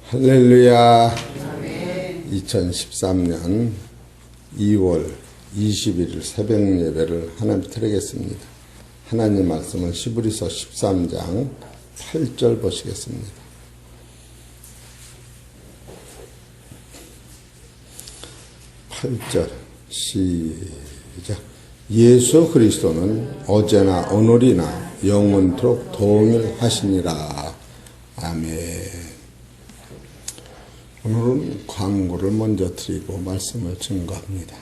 할렐루야. 2013년 2월 21일 새벽 예배를 하나님 드리겠습니다. 하나님 말씀은 히브리서 13장 8절 보시겠습니다. 시작. 예수 그리스도는 어제나 오늘이나 영원토록 동일하시니라. 아멘. 오늘은 광고를 먼저 드리고 말씀을 증거합니다.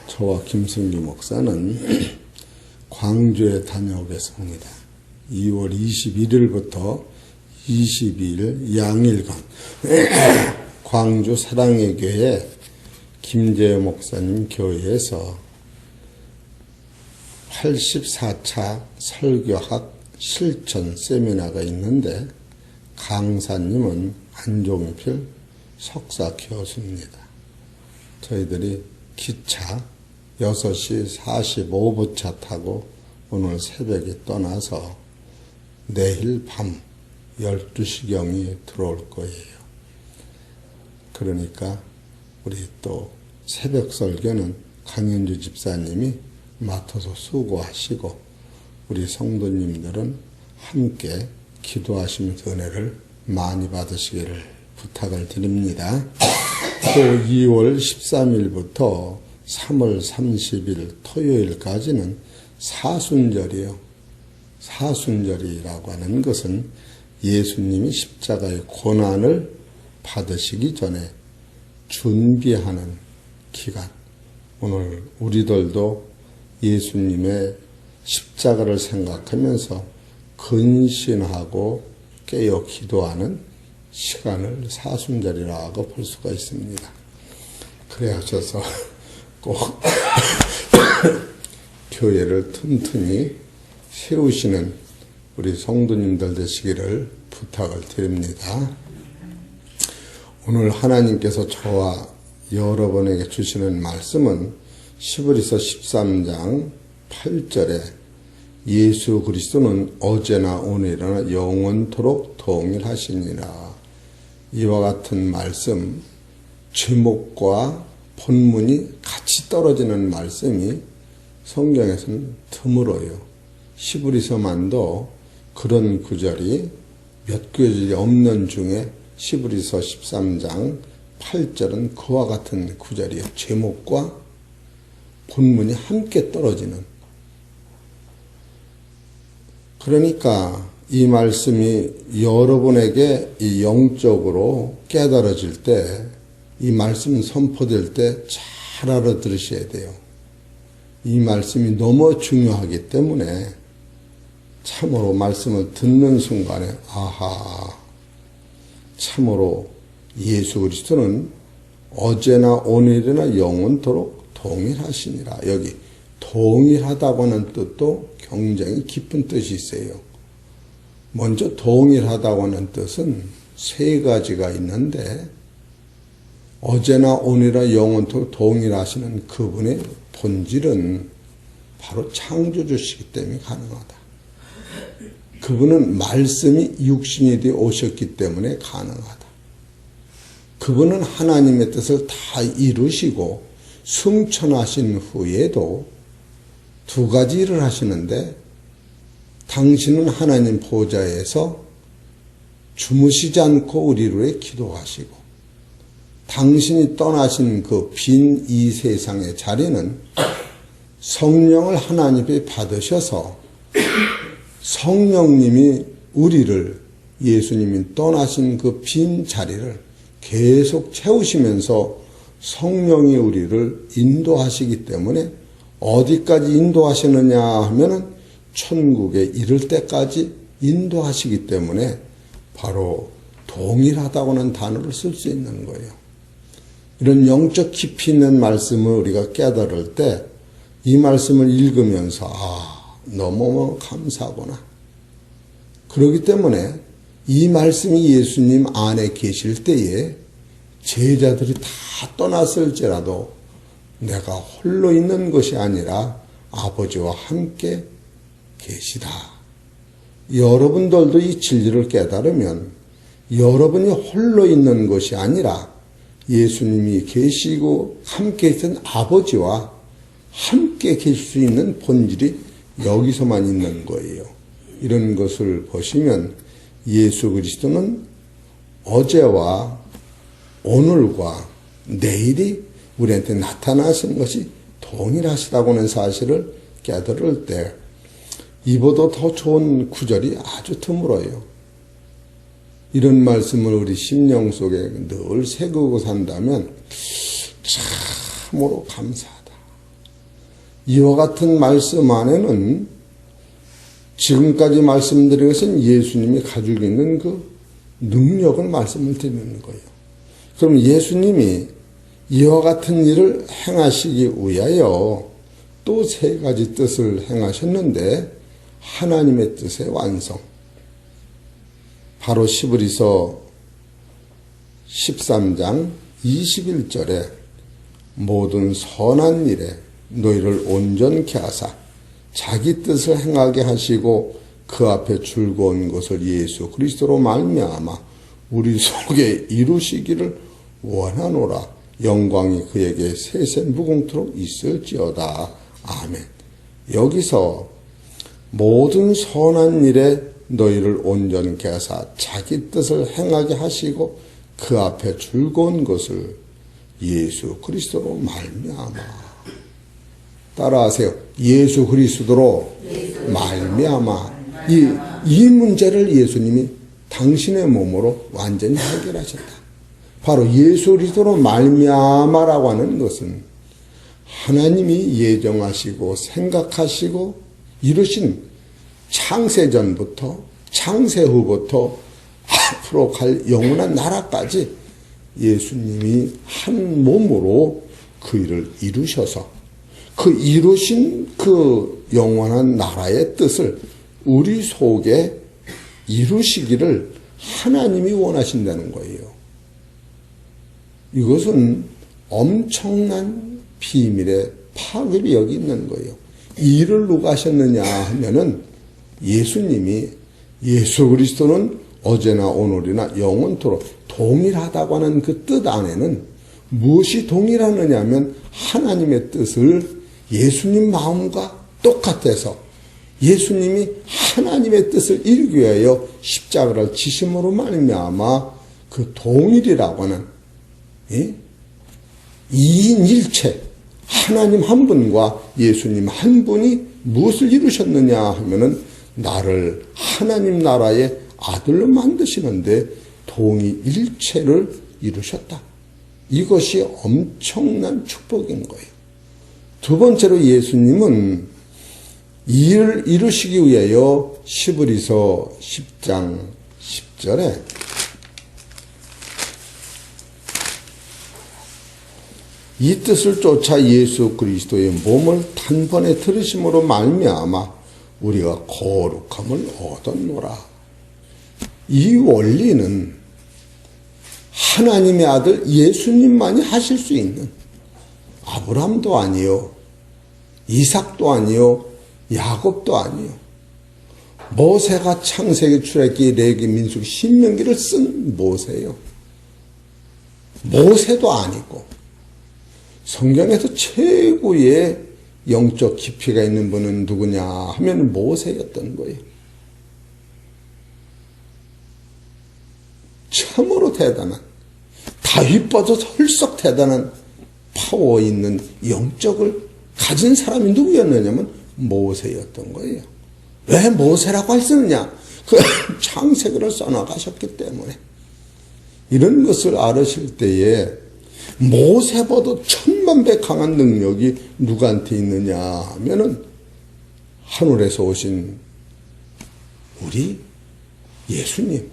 저와 김승기 목사는 광주에 다녀오겠습니다. 2월 21일부터 22일 양일간 광주 사랑의 교회 김재호 목사님 교회에서 84차 설교학 실천 세미나가 있는데 강사님은 안종필 석사 교수입니다. 저희들이 기차 6시 45분차 타고 오늘 새벽에 떠나서 내일 밤 12시경이 들어올 거예요. 그러니까 우리 또 새벽 설교는 강현주 집사님이 맡아서 수고하시고 우리 성도님들은 함께 기도하시면서 은혜를 많이 받으시기를 부탁을 드립니다. 또 2월 13일부터 3월 30일 토요일까지는 사순절이에요. 사순절이라고 하는 것은 예수님이 십자가의 고난을 받으시기 전에 준비하는 기간. 오늘 우리들도 예수님의 십자가를 생각하면서 근신하고 깨어 기도하는 시간을 사순절이라고 볼 수가 있습니다. 그래 하셔서 꼭 교회를 튼튼히 세우시는 우리 성도님들 되시기를 부탁을 드립니다. 오늘 하나님께서 저와 여러분에게 주시는 말씀은 히브리서 13장 8절에 예수 그리스도는 어제나 오늘이나 영원토록 동일하시니라. 이와 같은 말씀, 제목과 본문이 같이 떨어지는 말씀이 성경에서는 드물어요. 히브리서만도 그런 구절이 몇 구절이 없는 중에 히브리서 13장 8절은 그와 같은 구절이에요. 제목과 본문이 함께 떨어지는. 그러니까 이 말씀이 여러분에게 이 영적으로 깨달아질 때, 이 말씀 선포될 때 잘 알아들으셔야 돼요. 이 말씀이 너무 중요하기 때문에 참으로 말씀을 듣는 순간에 아하, 참으로 예수 그리스도는 어제나 오늘이나 영원토록 동일하시니라. 여기 동일하다고 하는 뜻도 굉장히 깊은 뜻이 있어요. 먼저 동일하다고 하는 뜻은 세 가지가 있는데 어제나 오늘이나 영원토록 동일하시는 그분의 본질은 바로 창조주시기 때문에 가능하다. 그분은 말씀이 육신이 되어 오셨기 때문에 가능하다. 그분은 하나님의 뜻을 다 이루시고 승천하신 후에도 두 가지 일을 하시는데 당신은 하나님 보좌에서 주무시지 않고 우리를 위해 기도하시고 당신이 떠나신 그 빈 이 세상의 자리는 성령을 하나님께 받으셔서 성령님이 우리를 예수님이 떠나신 그 빈 자리를 계속 채우시면서 성령이 우리를 인도하시기 때문에 어디까지 인도하시느냐 하면은 천국에 이를 때까지 인도하시기 때문에 바로 동일하다고는 단어를 쓸 수 있는 거예요. 이런 영적 깊이 있는 말씀을 우리가 깨달을 때 이 말씀을 읽으면서 너무 감사하구나. 그렇기 때문에 이 말씀이 예수님 안에 계실 때에 제자들이 다 떠났을지라도 내가 홀로 있는 것이 아니라 아버지와 함께 계시다. 여러분들도 이 진리를 깨달으면 여러분이 홀로 있는 것이 아니라 예수님이 계시고 함께 있던 아버지와 함께 계실 수 있는 본질이 여기서만 있는 거예요. 이런 것을 보시면 예수 그리스도는 어제와 오늘과 내일이 우리한테 나타나신 것이 동일하시다고는 사실을 깨달을 때 이보다 더 좋은 구절이 아주 드물어요. 이런 말씀을 우리 심령 속에 늘 새기고 산다면 참으로 감사하다. 이와 같은 말씀 안에는 지금까지 말씀드린 것은 예수님이 가지고 있는 그 능력을 말씀을 드리는 거예요. 그럼 예수님이 이와 같은 일을 행하시기 위하여 또 세 가지 뜻을 행하셨는데 하나님의 뜻의 완성. 바로 시브리서 13장 21절에 모든 선한 일에 너희를 온전케 하사 자기 뜻을 행하게 하시고 그 앞에 즐거운 것을 예수 그리스도로 말미암아 우리 속에 이루시기를 원하노라. 영광이 그에게 세세 무궁토록 있을지어다. 아멘. 여기서 모든 선한 일에 너희를 온전케 하사 자기 뜻을 행하게 하시고 그 앞에 즐거운 것을 예수 그리스도로 말미암아. 따라하세요. 예수 그리스도로 말미암아. 이 문제를 예수님이 당신의 몸으로 완전히 해결하셨다. 바로 예수 그리스도로 말미암아라고 하는 것은 하나님이 예정하시고 생각하시고 이루신 창세전부터 창세 후부터 앞으로 갈 영원한 나라까지 예수님이 한 몸으로 그 일을 이루셔서 그 이루신 그 영원한 나라의 뜻을 우리 속에 이루시기를 하나님이 원하신다는 거예요. 이것은 엄청난 비밀의 파급이 여기 있는 거예요. 이 일을 누가 하셨느냐 하면은 예수님이 예수 그리스도는 어제나 오늘이나 영원토록 동일하다고 하는 그 뜻 안에는 무엇이 동일하느냐 하면 하나님의 뜻을 예수님 마음과 똑같아서 예수님이 하나님의 뜻을 이루기 위하여 십자가를 지심으로 말미암아 그 동일이라고 하는 이인일체 하나님 한 분과 예수님 한 분이 무엇을 이루셨느냐 하면은 나를 하나님 나라의 아들로 만드시는데 동일체를 이루셨다. 이것이 엄청난 축복인 거예요. 두 번째로 예수님은 이 일을 이루시기 위하여 시브리서 10장 10절에 이 뜻을 쫓아 예수 그리스도의 몸을 단번에 들으심으로 말미암아 우리가 거룩함을 얻었노라. 이 원리는 하나님의 아들 예수님만이 하실 수 있는 아브라함도 아니요, 이삭도 아니요, 야곱도 아니요, 모세가 창세기, 출애굽기, 레위기, 민수기, 신명기를 쓴 모세요. 모세도 아니고 성경에서 최고의 영적 깊이가 있는 분은 누구냐 하면 모세였던 거예요. 참으로 대단한, 다윗보다 헐썩 대단한 파워 있는 영적을 가진 사람이 누구였느냐면 모세였던 거예요. 왜 모세라고 했느냐? 그 창세기를 써나가셨기 때문에. 이런 것을 알으실 때에 모세보다 천만배 강한 능력이 누구한테 있느냐 하면은 하늘에서 오신 우리 예수님.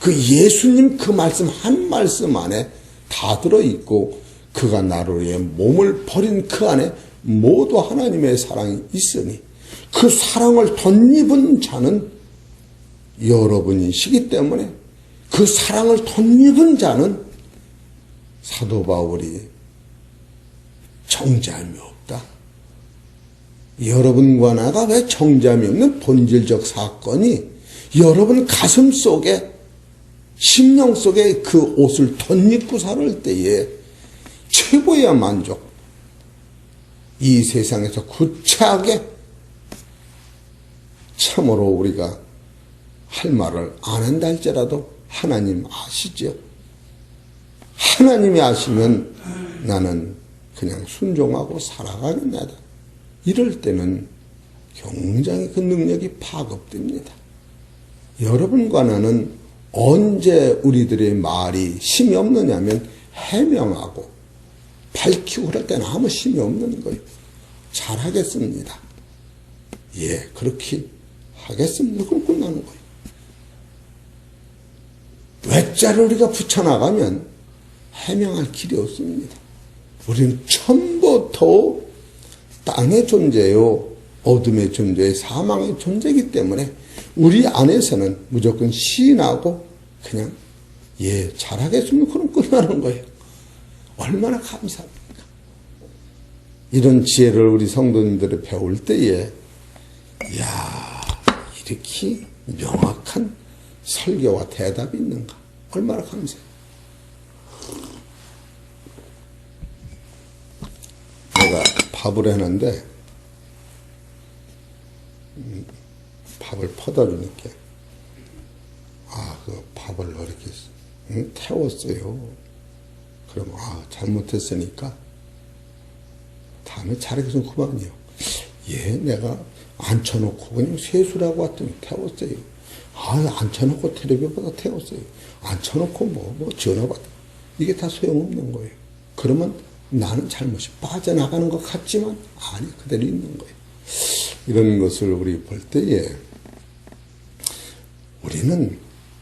그 예수님 그 말씀 한 말씀 안에 다 들어있고 그가 나를 위해 몸을 버린 그 안에 모두 하나님의 사랑이 있으니 그 사랑을 덧입은 자는 여러분이시기 때문에 그 사랑을 덧입은 자는 사도 바울이 정죄함이 없다. 여러분과 나가 왜 정죄함이 없는 본질적 사건이 여러분 가슴 속에 심령 속에 그 옷을 덧입고 살을 때에 최고의 만족. 이 세상에서 구차하게 참으로 우리가 할 말을 안 한다 할지라도 하나님 아시죠? 하나님이 아시면 나는 그냥 순종하고 살아가겠나다. 이럴 때는 굉장히 그 능력이 파급됩니다. 여러분과 나는 언제 우리들의 말이 힘이 없느냐면 해명하고 밝히고 그럴 때는 아무 힘이 없는 거예요. 잘하겠습니다. 예, 그렇게 하겠습니다. 그럼 끝나는 거예요. 외자를 우리가 붙여나가면 해명할 길이 없습니다. 우리는 처음부터 땅의 존재요, 어둠의 존재요, 사망의 존재이기 때문에 우리 안에서는 무조건 시인하고 그냥 예, 잘하겠습니다. 그럼 끝나는 거예요. 얼마나 감사합니까? 이런 지혜를 우리 성도님들이 배울 때에 이야, 이렇게 명확한 설교와 대답이 있는가? 얼마나 감사해요. 내가 밥을 했는데 밥을 퍼다 주니까 그 밥을 이렇게 태웠어요. 그럼 잘못했으니까 다음에 잘하겠으면 그만이요. 예, 내가 앉혀놓고 그냥 세수라고 왔더니 태웠어요. 앉혀놓고 텔레비보다 태웠어요. 앉혀놓고 뭐 전화받아. 이게 다 소용없는 거예요. 그러면 나는 잘못이 빠져나가는 것 같지만 아니, 그대로 있는 거예요. 이런 것을 우리 볼 때에 우리는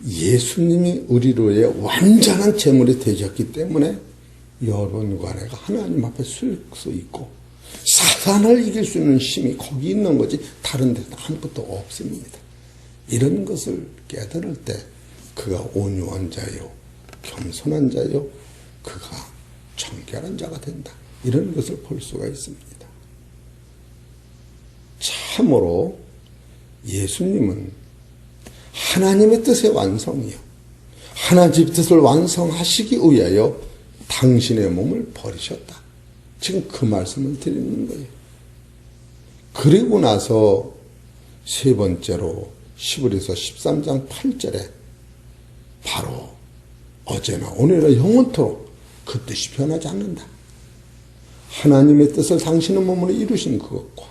예수님이 우리로의 완전한 제물이 되셨기 때문에 여러분과 내가 하나님 앞에 설 수 있고 사단을 이길 수 있는 힘이 거기 있는 거지 다른 데는 아무것도 없습니다. 이런 것을 깨달을 때 그가 온유한 자요, 겸손한 자요, 그가 청결한 자가 된다. 이런 것을 볼 수가 있습니다. 참으로 예수님은 하나님의 뜻의 완성이요, 하나님의 뜻을 완성하시기 위하여 당신의 몸을 버리셨다. 지금 그 말씀을 드리는 거예요. 그리고 나서 세 번째로 히브리서 13장 8절에 바로 어제나 오늘이나 영원토록 그 뜻이 변하지 않는다. 하나님의 뜻을 당신의 몸으로 이루신 그것과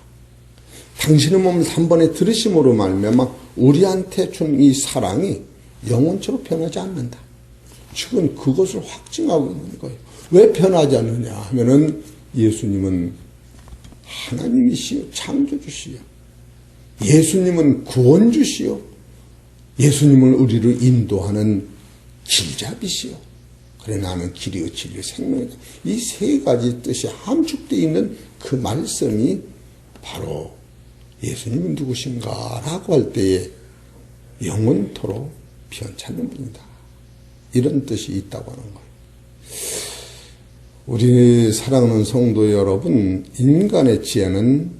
당신의 몸을 단번에 들으심으로 말미암아 우리한테 준 이 사랑이 영원토록 변하지 않는다. 지금 그것을 확증하고 있는 거예요. 왜 변하지 않느냐 하면은 예수님은 하나님이시요, 창조주시요, 예수님은 구원주시요, 예수님은 우리를 인도하는 길잡이시요, 그래 나는 길이요 진리요 생명이다. 이 세 가지 뜻이 함축되어 있는 그 말씀이 바로 예수님은 누구신가 라고 할 때에 영원토록 변찮는 분이다. 이런 뜻이 있다고 하는 거예요. 우리 사랑하는 성도 여러분, 인간의 지혜는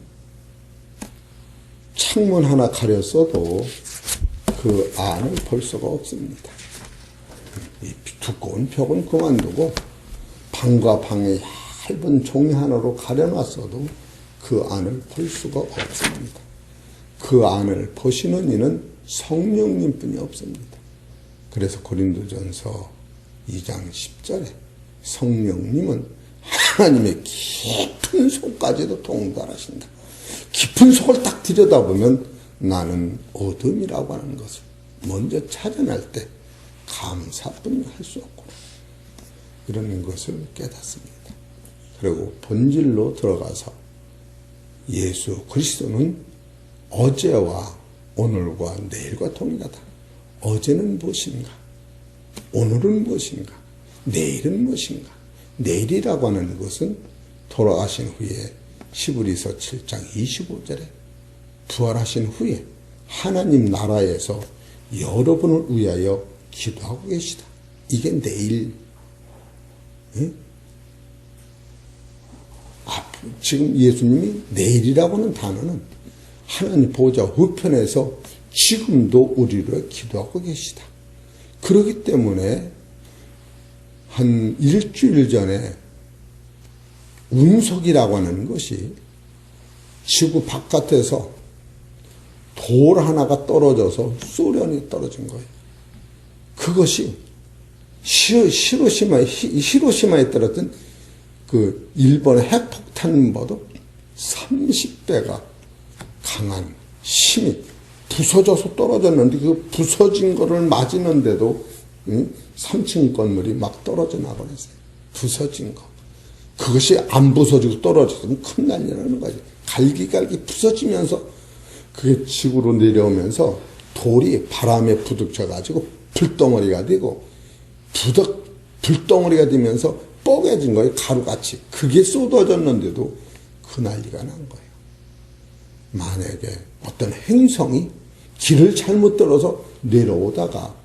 창문 하나 가렸어도 그 안을 볼 수가 없습니다. 이 두꺼운 벽은 그만두고 방과 방의 얇은 종이 하나로 가려놨어도 그 안을 볼 수가 없습니다. 그 안을 보시는 이는 성령님 뿐이 없습니다. 그래서 고린도전서 2장 10절에 성령님은 하나님의 깊은 속까지도 통달하신다. 깊은 속을 딱 들여다보면 나는 어둠이라고 하는 것을 먼저 찾아낼 때 감사뿐이 할 수 없구나. 이런 것을 깨닫습니다. 그리고 본질로 들어가서 예수 그리스도는 어제와 오늘과 내일과 동일하다. 어제는 무엇인가? 오늘은 무엇인가? 내일은 무엇인가? 내일이라고 하는 것은 돌아가신 후에 히브리서 7장 25절에 부활하신 후에 하나님 나라에서 여러분을 위하여 기도하고 계시다. 이게 내일. 응? 지금 예수님이 내일이라고 하는 단어는 하나님 보좌 우편에서 지금도 우리를 기도하고 계시다. 그렇기 때문에 한 일주일 전에 운석이라고 하는 것이 지구 바깥에서 돌 하나가 떨어져서 소련이 떨어진 거예요. 그것이 히로시마에 떨어진 그 일본의 핵폭탄보다 30배가 강한 힘이 부서져서 떨어졌는데 그 부서진 거를 맞이는데도 3층 건물이 막 떨어져 나버렸어요. 부서진 거. 그것이 안 부서지고 떨어졌으면 큰 난리라는 거죠. 갈기갈기 부서지면서 그게 지구로 내려오면서 돌이 바람에 부딪혀가지고 불덩어리가 되고 불덩어리가 되면서 뻐개진 거예요. 가루같이. 그게 쏟아졌는데도 그 난리가 난 거예요. 만약에 어떤 행성이 길을 잘못 들어서 내려오다가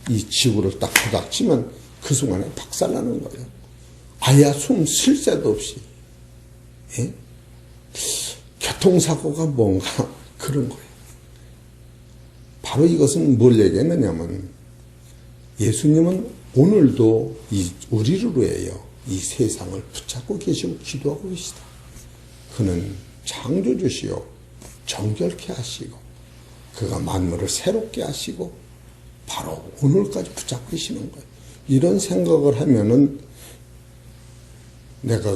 이 지구를 딱 부닥치면 그 순간에 박살나는 거예요. 아야 숨 쉴 새도 없이. 예? 교통사고가 뭔가 그런 거예요. 바로 이것은 뭘 얘기했느냐면 예수님은 오늘도 우리를 위하여 이 세상을 붙잡고 계시고 기도하고 계시다. 그는 창조주시요 정결케 하시고 그가 만물을 새롭게 하시고 바로 오늘까지 붙잡고 계시는 거예요. 이런 생각을 하면은 내가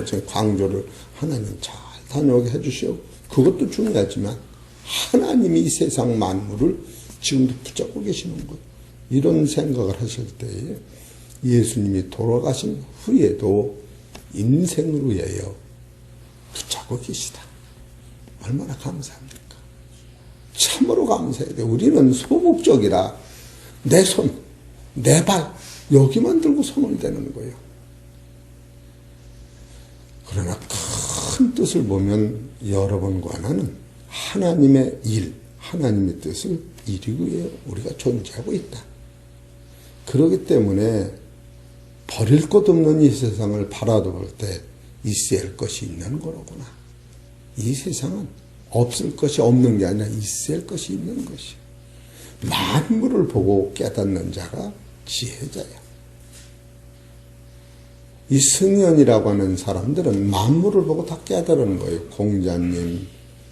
지금 광주를 하나님 잘 다녀오게 해주시오. 그것도 중요하지만 하나님이 이 세상 만물을 지금도 붙잡고 계시는 거예요. 이런 생각을 하실 때에 예수님이 돌아가신 후에도 인생을 위하여 붙잡고 계시다. 얼마나 감사합니까? 참으로 감사해야 돼. 우리는 소극적이라 내 손, 내 발 여기만 들고 손을 대는 거예요. 그러나 큰 뜻을 보면 여러분과 나는 하나님의 일, 하나님의 뜻을 이루기 위해 우리가 존재하고 있다. 그렇기 때문에 버릴 것 없는 이 세상을 바라볼 때 있어야 할 것이 있는 거로구나. 이 세상은 없을 것이 없는 게 아니라 있어야 할 것이 있는 것이. 만물을 보고 깨닫는 자가 지혜자야. 이 승연이라고 하는 사람들은 만물을 보고 다 깨달은 거예요. 공자님,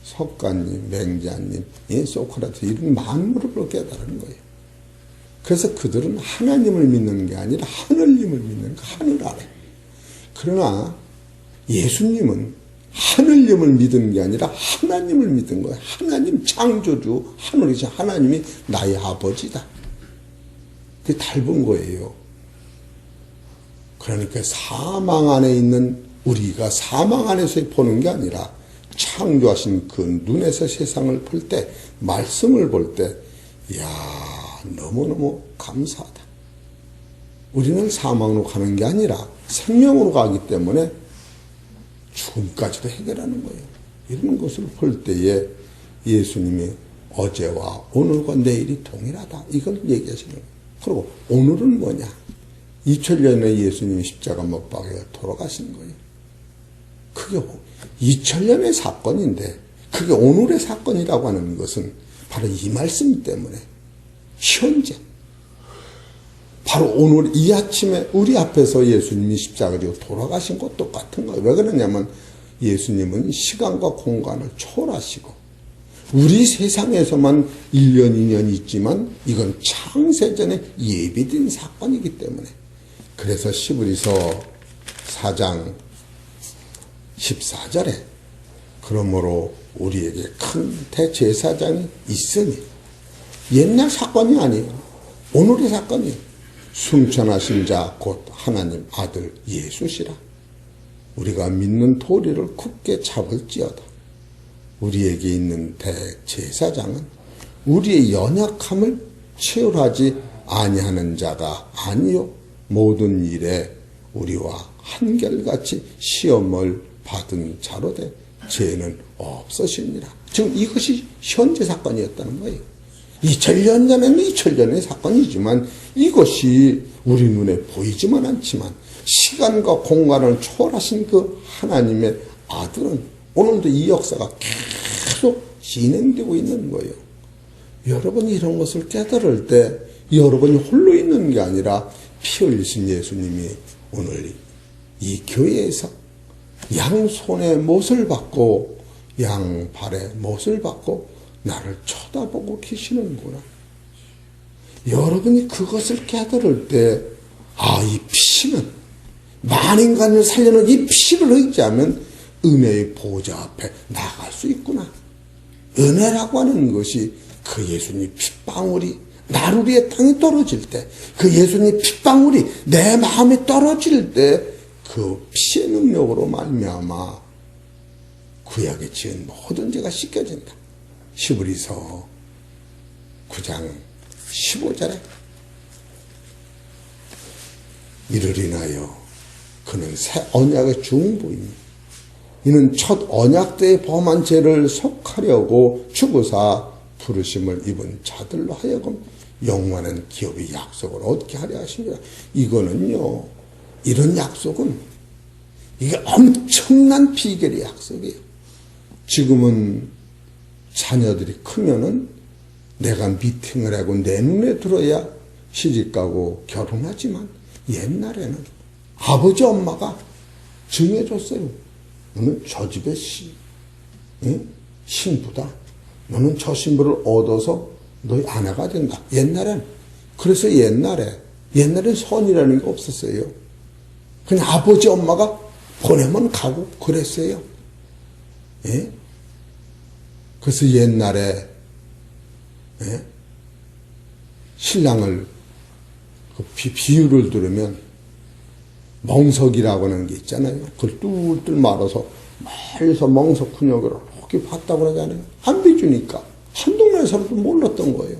석가님, 맹자님, 소크라테스 이런 만물을 보고 깨달은 거예요. 그래서 그들은 하나님을 믿는 게 아니라 하늘님을 믿는 거, 하늘 아래. 그러나 예수님은 하늘님을 믿은 게 아니라 하나님을 믿은 거예요. 하나님 창조주, 하늘이신 하나님이 나의 아버지다. 그게 닮은 거예요. 그러니까 사망 안에 있는 우리가 사망 안에서 보는 게 아니라 창조하신 그 눈에서 세상을 볼 때, 말씀을 볼 때, 이야, 너무너무 감사하다. 우리는 사망으로 가는 게 아니라 생명으로 가기 때문에 죽음까지도 해결하는 거예요. 이런 것을 볼 때에 예수님이 어제와 오늘과 내일이 동일하다. 이걸 얘기하시는 거예요. 그리고 오늘은 뭐냐? 2000년 전에 예수님이 십자가 못 박혀 돌아가신 거예요. 그게 2000년의 사건인데 그게 오늘의 사건이라고 하는 것은 바로 이 말씀 때문에 현재 바로 오늘 이 아침에 우리 앞에서 예수님이 십자가로 돌아가신 것 똑같은 거예요. 왜 그러냐면 예수님은 시간과 공간을 초월하시고 우리 세상에서만 1년, 2년 있지만 이건 창세전에 예비된 사건이기 때문에 그래서 시브리서 4장 14절에 그러므로 우리에게 큰 대제사장이 있으니 옛날 사건이 아니에요. 오늘의 사건이에요. 승천하신 자 곧 하나님 아들 예수시라. 우리가 믿는 도리를 굳게 잡을지어다. 우리에게 있는 대제사장은 우리의 연약함을 체휼하지 아니하는 자가 아니요 모든 일에 우리와 한결같이 시험을 받은 자로되 죄는 없으시니라. 지금 이것이 현재 사건이었다는 거예요. 2000년 전에는 2000년의 사건이지만 이것이 우리 눈에 보이지만 않지만 시간과 공간을 초월하신 그 하나님의 아들은 오늘도 이 역사가 계속 진행되고 있는 거예요. 여러분이 이런 것을 깨달을 때 여러분이 홀로 있는 게 아니라 피 흘리신 예수님이 오늘 이 교회에서 양손에 못을 받고 양발에 못을 받고 나를 쳐다보고 계시는구나. 여러분이 그것을 깨달을 때, 아, 이 피는, 만인간을 살려는 이 피를 의지하면 은혜의 보좌 앞에 나갈 수 있구나. 은혜라고 하는 것이 그 예수님 핏방울이 나루리의 땅에 떨어질 때, 그 예수님 핏방울이 내 마음에 떨어질 때, 그 피의 능력으로 말미암아 구약에 지은 모든 죄가 씻겨진다. 히브리서 9장 15절에 이를 인하여 그는 새 언약의 중보이니 이는 첫 언약 때의 범한 죄를 속하려고 죽으사 부르심을 입은 자들로 하여금 영원한 기업의 약속을 얻게 하려 하시니라. 이거는요, 이런 약속은 이게 엄청난 비결의 약속이에요. 지금은 자녀들이 크면은 내가 미팅을 하고 내 눈에 들어야 시집가고 결혼하지만 옛날에는 아버지 엄마가 정해줬어요. 너는 저 집의 신부다. 너는 저 신부를 얻어서 너희 아내가 된다. 옛날엔. 그래서 옛날엔 선이라는 게 없었어요. 그냥 아버지 엄마가 보내면 가고 그랬어요. 예? 그래서 옛날에 신랑을 그 비유를 들으면 멍석이라고 하는 게 있잖아요. 그걸 뚫뚫 말아서 멀리서 멍석 근육을 이렇게 봤다고 그러잖아요. 안 비주니까 한 동네 사람도 몰랐던 거예요.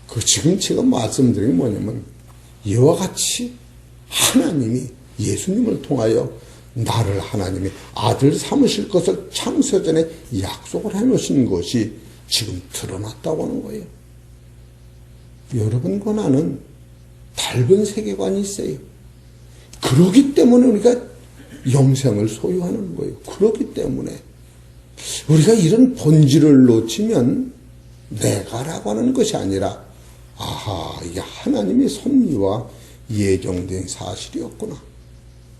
그 지금 제가 말씀드린 게 뭐냐면 이와 같이 하나님이 예수님을 통하여 나를 하나님이 아들 삼으실 것을 창세전에 약속을 해놓으신 것이 지금 드러났다고 하는 거예요. 여러분과 나는 밝은 세계관이 있어요. 그러기 때문에 우리가 영생을 소유하는 거예요. 그렇기 때문에 우리가 이런 본질을 놓치면 내가라고 하는 것이 아니라 아하, 이게 하나님의 섭리와 예정된 사실이었구나.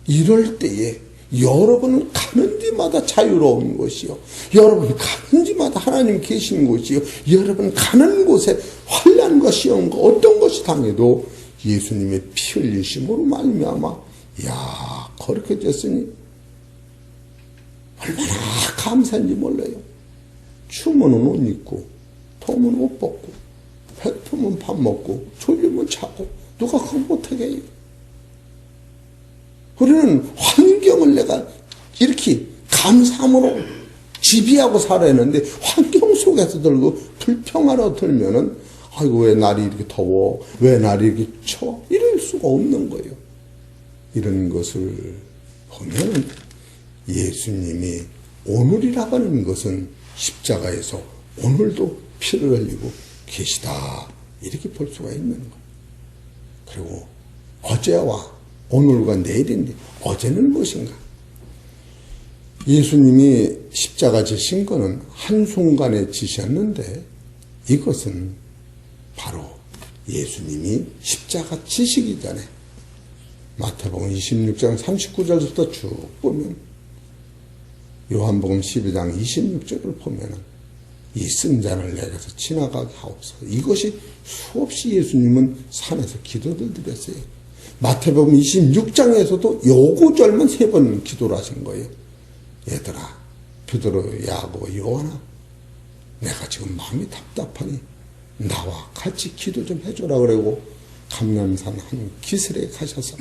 이럴 때에 여러분은 가는 데마다 자유로운 것이요. 여러분 가는 데마다 하나님 계신 곳이요. 여러분 가는 곳에 환난과 시험과 어떤 것이 당해도 예수님의 피 흘리심으로 말미암아 야 그렇게 됐으니 얼마나 감사한지 몰라요. 추우면 옷 입고 더우면 옷 벗고 배고프면 밥 먹고 졸리면 자고 누가 그거 못하게 해요. 우리는 환경을 내가 이렇게 감사함으로 지비하고 살아야 하는데 환경 속에서 들고 불평하러 들면은 아이고 왜 날이 이렇게 더워 왜 날이 이렇게 추워 이럴 수가 없는 거예요. 이런 것을 보면 예수님이 오늘이라고 하는 것은 십자가에서 오늘도 피를 흘리고 계시다 이렇게 볼 수가 있는 거예요. 그리고 어제와 오늘과 내일인데 어제는 무엇인가? 예수님이 십자가 지신 것은 한순간에 지셨는데 이것은 바로 예수님이 십자가 지시기 전에 마태복음 26장 39절부터 쭉 보면 요한복음 12장 26절을 보면 이 승자를 내게서 지나가게 하옵소서. 이것이 수없이 예수님은 산에서 기도를 드렸어요. 마태복음 26장에서도 요 구절만 3번 기도를 하신 거예요. 얘들아, 베드로, 야고보, 요한아, 내가 지금 마음이 답답하니 나와 같이 기도 좀 해줘라 그러고 감람산 한 기슭에 가셔서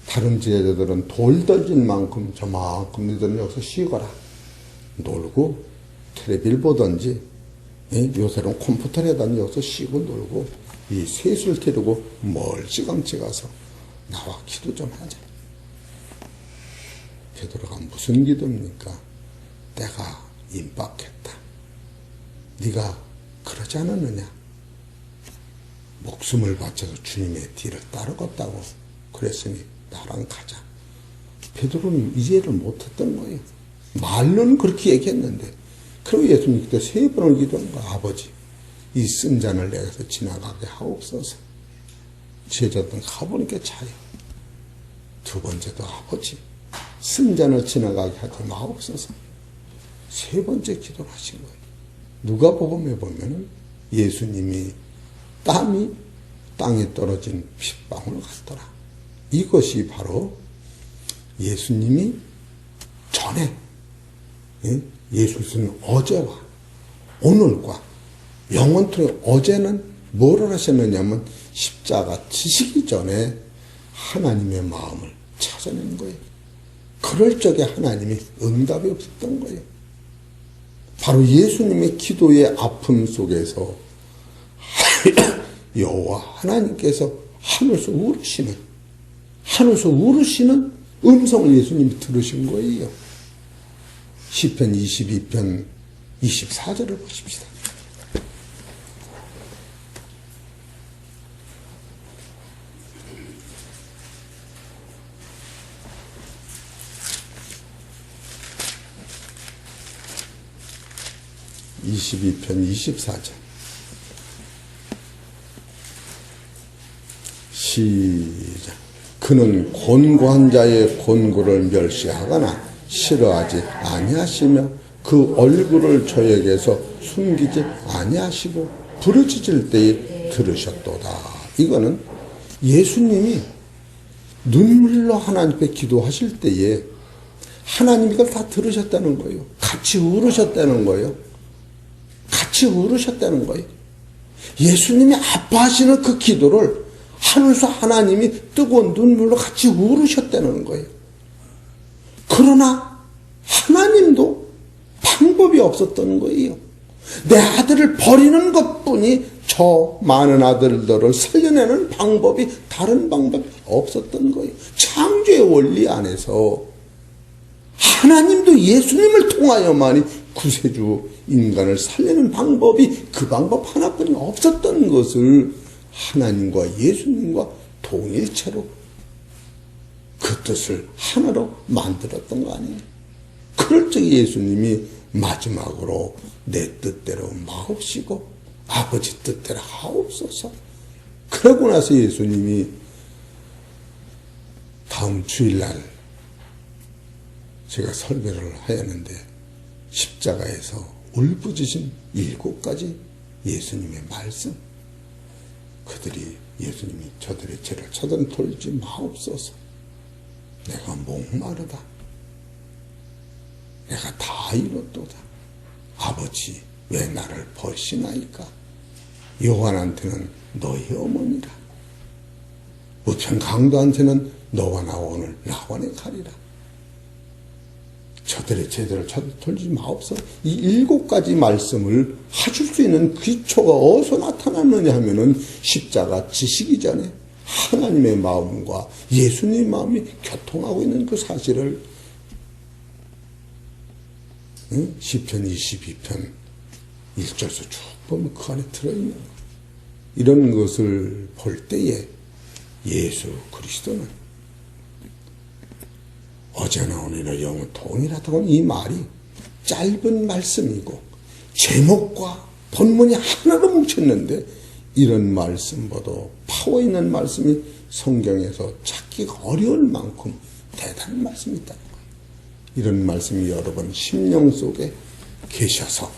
다른 제자들은 돌 던진 만큼 저만큼 너희들은 여기서 쉬거라. 놀고 텔레비를 보든지 요새는 컴퓨터를 하든지 여기서 쉬고 놀고 이 셋을 데리고 멀찌감치 가서 나와 기도 좀 하자. 베드로가 무슨 기도입니까? 때가 임박했다. 네가 그러지 않았느냐? 목숨을 바쳐서 주님의 뒤를 따르겠다고 그랬으니 나랑 가자. 베드로는 이해를 못했던 거예요. 말로는 그렇게 얘기했는데 그리고 예수님 그때 3번을 기도한 거야. 아버지 이 쓴 잔을 내게서 지나가게 하옵소서. 제자들 가보니까 차요. 두 번째도 아버지 쓴 잔을 지나가게 하지 마옵소서. 세 번째 기도를 하신 거예요. 누가복음에 보면은 예수님이 땀이 땅에 떨어진 핏방울 같더라. 이것이 바로 예수님이 전에 예수님은 어제와 오늘과 영원토록 어제는 뭐를 하셨느냐면 십자가 지시기 전에 하나님의 마음을 찾아낸 거예요. 그럴 적에 하나님이 응답이 없었던 거예요. 바로 예수님의 기도의 아픔 속에서 여호와 하나님께서 하늘에서 우르시는 음성을 예수님이 들으신 거예요. 시편 22편 24절을 보십시다. (22편) 24절 시작. 그는 곤고한 자의 곤고를 멸시하거나 싫어하지 아니하시며 그 얼굴을 저에게서 숨기지 아니하시고 부르짖을 때에 들으셨도다. 이거는 예수님이 눈물로 하나님께 기도하실 때에 하나님이 이걸 다 들으셨다는 거예요. 같이 울으셨다는 거예요. 같이 울으셨다는 거예요. 예수님이 아파하시는 그 기도를 하늘에서 하나님이 뜨거운 눈물로 같이 울으셨다는 거예요. 그러나 하나님도 방법이 없었던 거예요. 내 아들을 버리는 것뿐이 저 많은 아들들을 살려내는 방법이 다른 방법이 없었던 거예요. 창조의 원리 안에서 하나님도 예수님을 통하여만이 구세주 인간을 살리는 방법이 그 방법 하나뿐이 없었던 것을 하나님과 예수님과 동일체로 그 뜻을 하나로 만들었던 거 아니에요. 그럴 적에 예수님이 마지막으로 내 뜻대로 마옵시고 아버지 뜻대로 하옵소서. 그러고 나서 예수님이 다음 주일날 제가 설교를 하였는데 십자가에서 울부짖은 7가지 예수님의 말씀, 그들이 예수님이 저들의 죄를 찾아 돌지 마옵소서. 내가 목마르다. 내가 다 이뤘도다. 아버지 왜 나를 버리시나이까. 요한한테는 너희 어머니라. 우편 강도한테는 너와 나 오늘 낙원에 가리라. 저들의 죄들을 찾아 돌지 마옵소서. 이 7가지 말씀을 하실 수 있는 기초가 어디서 나타났느냐 하면은 십자가 지시기 전에 하나님의 마음과 예수님의 마음이 교통하고 있는 그 사실을 시편 22편 1절에서 쭉 보면 그 안에 들어있는 거예요. 이런 것을 볼 때에 예수 그리스도는 어제나 오늘이나 영원 동일하다고 하는 이 말이 짧은 말씀이고 제목과 본문이 하나로 뭉쳤는데 이런 말씀보다 파워 있는 말씀이 성경에서 찾기가 어려울 만큼 대단한 말씀이 있다는 거예요. 이런 말씀이 여러분 심령 속에 계셔서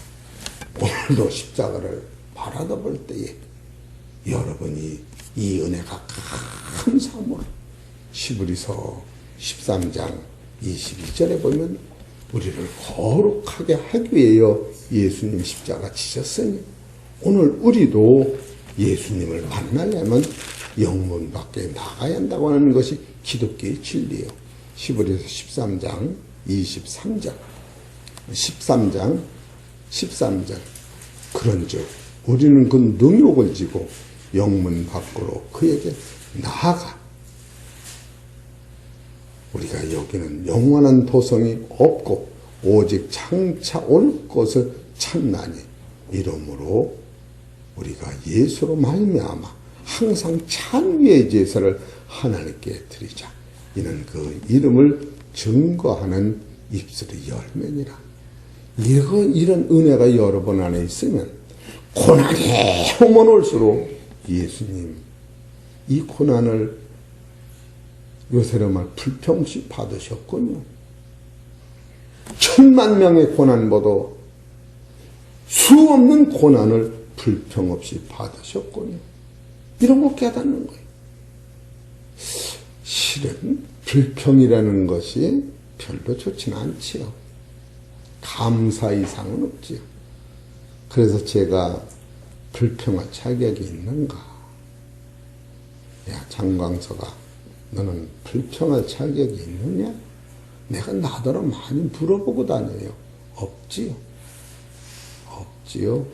오늘도 십자가를 바라다 볼 때에 여러분이 이 은혜가 큰 사물 히브리서 13장 22절에 보면 우리를 거룩하게 하기 위하여 예수님 십자가 지셨으니 오늘 우리도 예수님을 만나려면 영문 밖에 나가야 한다고 하는 것이 기독교의 진리예요. 히브리서 13장 23절 13절 그런즉 우리는 그 능욕을 지고 영문 밖으로 그에게 나아가 우리가 여기는 영원한 도성이 없고 오직 장차 올 것을 찾나니 이러므로 우리가 예수로 말미암아 항상 찬미의 제사를 하나님께 드리자. 이는 그 이름을 증거하는 입술의 열매니라. 이런 은혜가 여러분 안에 있으면 고난이 오면 올수록 예수님 이 고난을 요새로말 불평시 받으셨군요. 1000만 명의 고난보다 수 없는 고난을 불평 없이 받으셨군요. 이런 거 깨닫는 거예요. 실은 불평이라는 것이 별로 좋지는 않지요. 감사 이상은 없지요. 그래서 제가 불평할 자격이 있는가? 야, 장광서가 너는 불평할 자격이 있느냐? 내가 나더러 많이 물어보고 다녀요. 없지요. 없지요.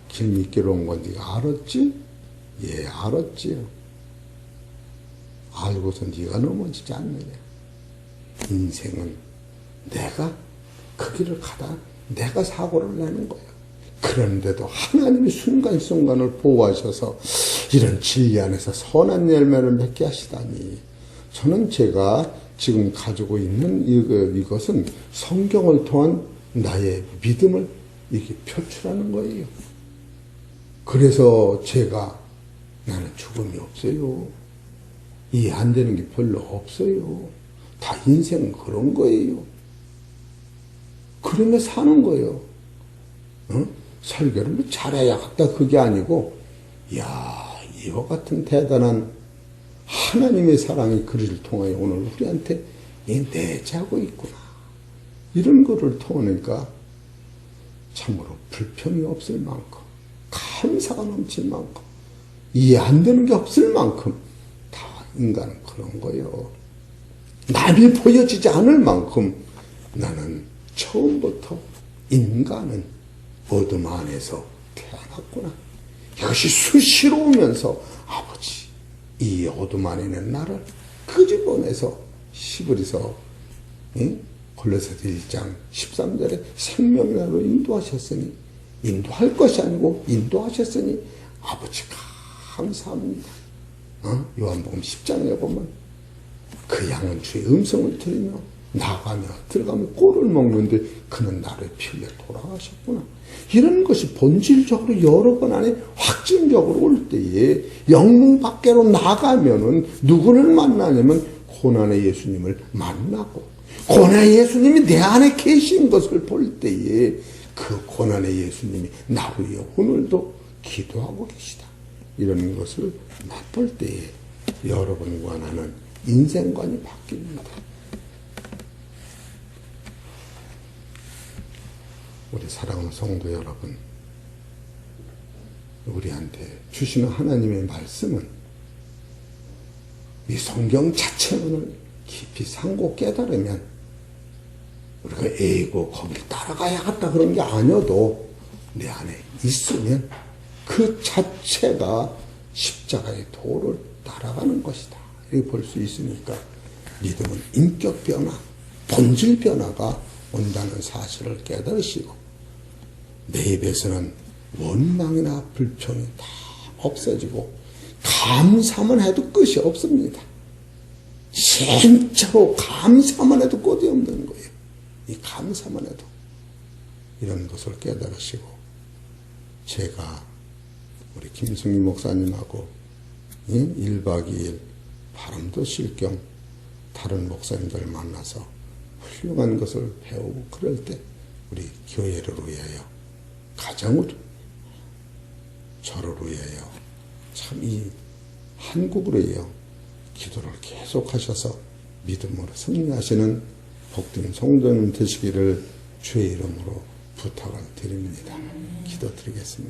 길 밑기로 온 건 네가 알았지? 예, 알았지요. 알고서 네가 넘어지지 않느냐. 인생은 내가 그 길을 가다 내가 사고를 내는 거예요. 그런데도 하나님이 순간순간을 보호하셔서 이런 진리 안에서 선한 열매를 맺게 하시다니, 저는 제가 지금 가지고 있는 이것은 성경을 통한 나의 믿음을 이렇게 표출하는 거예요. 그래서 제가 나는 죽음이 없어요. 이해 안 되는 게 별로 없어요. 다 인생은 그런 거예요. 그러며 사는 거예요. 설교를 잘해야겠다 그게 아니고, 야, 이와 같은 대단한 하나님의 사랑이 그를 통하여 오늘 우리한테 내재하고 있구나. 이런 거를 통하니까 참으로 불평이 없을 만큼, 감사가 넘칠 만큼, 이해 안 되는 게 없을 만큼 다 인간은 그런 거예요. 남이 보여지지 않을 만큼 나는 처음부터 인간은 어둠 안에서 태어났구나. 이것이 수시로 오면서 아버지 이 어둠 안에 있는 나를 끄집어내서 시브리서 골로새서 1장 13절에 생명나로 인도하셨으니, 인도할 것이 아니고 인도하셨으니 아버지 감사합니다. 요한복음 10장에 보면 그 양은 주의 음성을 들으며 나가며 들어가며 꼴을 먹는데 그는 나를 피 흘려 돌아가셨구나. 이런 것이 본질적으로 여러 번 안에 확증적으로 올 때에 영문 밖으로 나가면은 누구를 만나냐면 고난의 예수님을 만나고, 고난의 예수님이 내 안에 계신 것을 볼 때에 그 고난의 예수님이 나 위에 오늘도 기도하고 계시다. 이런 것을 맛볼 때에 여러분과 나는 인생관이 바뀝니다. 우리 사랑하는 성도 여러분, 우리한테 주시는 하나님의 말씀은 이 성경 자체만을 깊이 상고 깨달으면 우리가 에이고 거기를 따라가야겠다 그런 게 아니어도 내 안에 있으면 그 자체가 십자가의 도를 따라가는 것이다. 이렇게 볼 수 있으니까 믿음은 인격 변화, 본질 변화가 온다는 사실을 깨달으시고, 내 입에서는 원망이나 불평이 다 없어지고 감사만 해도 끝이 없습니다. 진짜로 감사만 해도 끝이 없는 거예요. 이 감사만 해도. 이런 것을 깨달으시고, 제가 우리 김승희 목사님하고 1박 2일 바람도 쉴 겸 다른 목사님들 만나서 훌륭한 것을 배우고 그럴 때 우리 교회를 위하여, 가정을, 저를 위하여, 참 이 한국을 위하여 기도를 계속하셔서 믿음으로 승리하시는 복된 성도님 되시기를 주의 이름으로 부탁을 드립니다. 기도드리겠습니다.